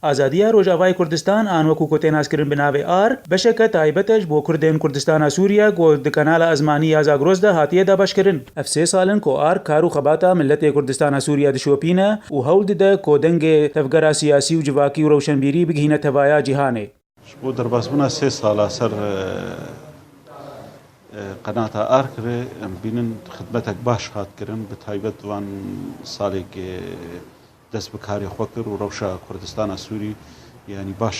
آزادیە ڕۆژاوای کوردستان ئان وەکو کۆتێناسکردن بناوێ ئار بەشێکە تایبەتەش بۆ کوردên کوردستانە سووریا گۆ دکەناڵە ئەزمانی یازا گرۆزدا هاتیەدا بەشکردن. ئەف سێ ساڵن کۆ ئار کار و خەباتە ملەتێ کوردستانە سووریا دشۆپینە و هەوڵ ددە کۆ دەنگێ تەفگەرا سیاسی و جڤاکی و ڕەوشنبیری بگهینە تەڤایە جیهانێ. بۆ دەرباسبوونا سێ ساڵە سەر قەناتە ئار کرێ ئەم بینن خدمەتێک باش هاتکردن بە تایبەت وان ساڵێک دەست بەکاری خۆ کرد و ڕەوشە کوردستانە سووری یعنی باش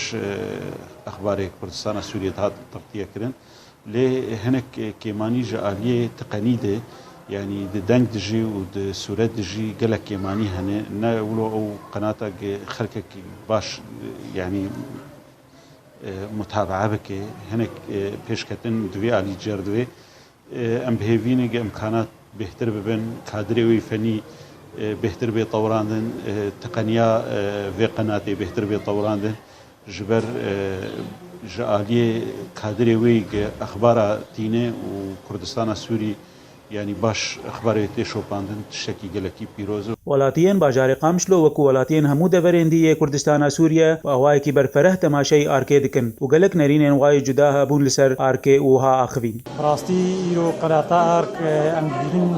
ئەخبارێک کوردستانە سووریەت هات تەغتیەکردن لێ هەنێک کێمانی ژە ئالیێ تقەنی دێ یعنی دەنگ دژی و سوورەت دژی گەلک کێمانی هەنێ نەوڵۆ ئەو قەناتە خەڵکێکی باش یعنی متابعە بکێ هەنێک پێشکەتن دوێ ئالی جێردوێ ئەم بهێڤینێک ئەمکانات بهتر ببن کادرێوی فەنی بهتر بێ تەوراندن تقەنیا vê قەناتێ بهتر بێ تەوراندن ji ber ji aliyê kadrê wê exbara tîne û Kurdistana Sûrî yani baş exbarê tê şopandin tiştekî gelekî pîroz e. Welatiyên bajarê Qamişlo wekû welatiyên hemû deverên dîyê Kurdistana Sûriye awayekî berfereh temaşeyê arkê dikin û gelek nerînên wayê cuda hebûn li ser arkê û ha axivîn. Rastî îro qenata ark em bînin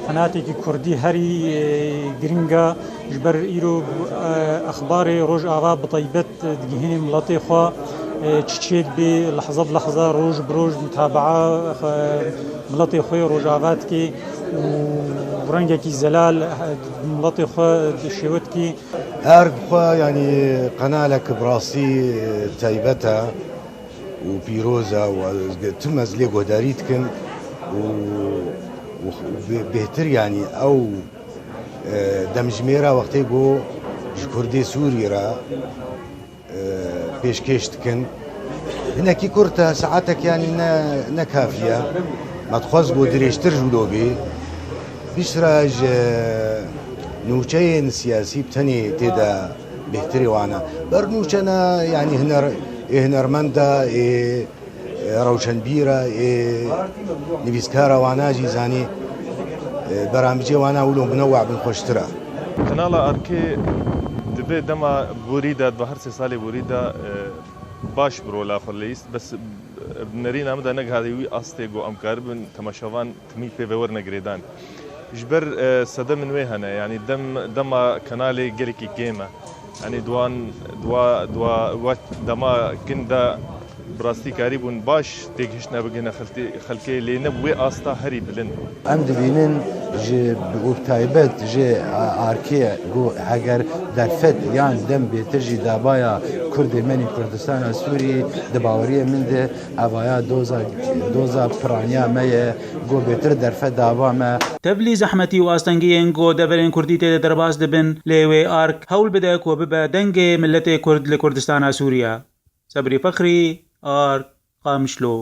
qenatێکی کوردی هەری گرنگە ji ber îro exbarê Rojava bi taybet digihînê miletê xwe çiçêk bê lehza bi lehza roj bi roj mutabaa miletê xwe Rojava dike û rengekî zelal miletê xwe şêwe dike. Erk xwe yanî qenalek bi rastî taybet e û pîroz e tu mezlê guhdarî dikin û بهتر يعني او دمجميرا وقتی گو ji Kurdê Sûriyê re pêşkêş dikin hinekî kurta saetek yanî ne kafiye me dixwaz got dirêjtir ji lobê bîsra ji nûçeyên siyasî tenê têde bêhtirê wan e ber nûçena yanî hunermend e ڕەوشنبیرە نویسکارە واناژی زانێ بەرامبجێ وانا ولۆ بنەوە بن خۆشترە. Kanala arkê dibe dema borîda bi her sê salê borîda baş bi rola xwe lêst bes nerîna me de negihatî wî astê got em karibin temaşevan timî pê ve wernegirêdan. Ji ber sedem min wê hene yanî dema kanalê gelekî kêm e yanî dema kin de براستی کاری بون باش تێگەشت نەبگەنە خەڵکێ لێ نەبووێ ئاستا هەری بلند. ئەم دەبینن تایبەت ژێ ئارکێ ئەگەر دەرفەت یان دەم بێتر ژی دابایە کوردی منی کوردستانە سووری دەباوەریە من دێ ئەڤایە دۆزا پرانیا مەیە گۆ بێتر دەرفەت داوامە. تەڤلی زەحمەتی و ئاستەنگیên گۆ دەڤەرên کوردی تێدە دەرباز دەبن لێوێ ئارک هەوڵ بدە کۆ ببە دەنگێ ملەتێ کورد لە کوردستانە سووریا. سەبری فەخری ئارک قامشلۆ.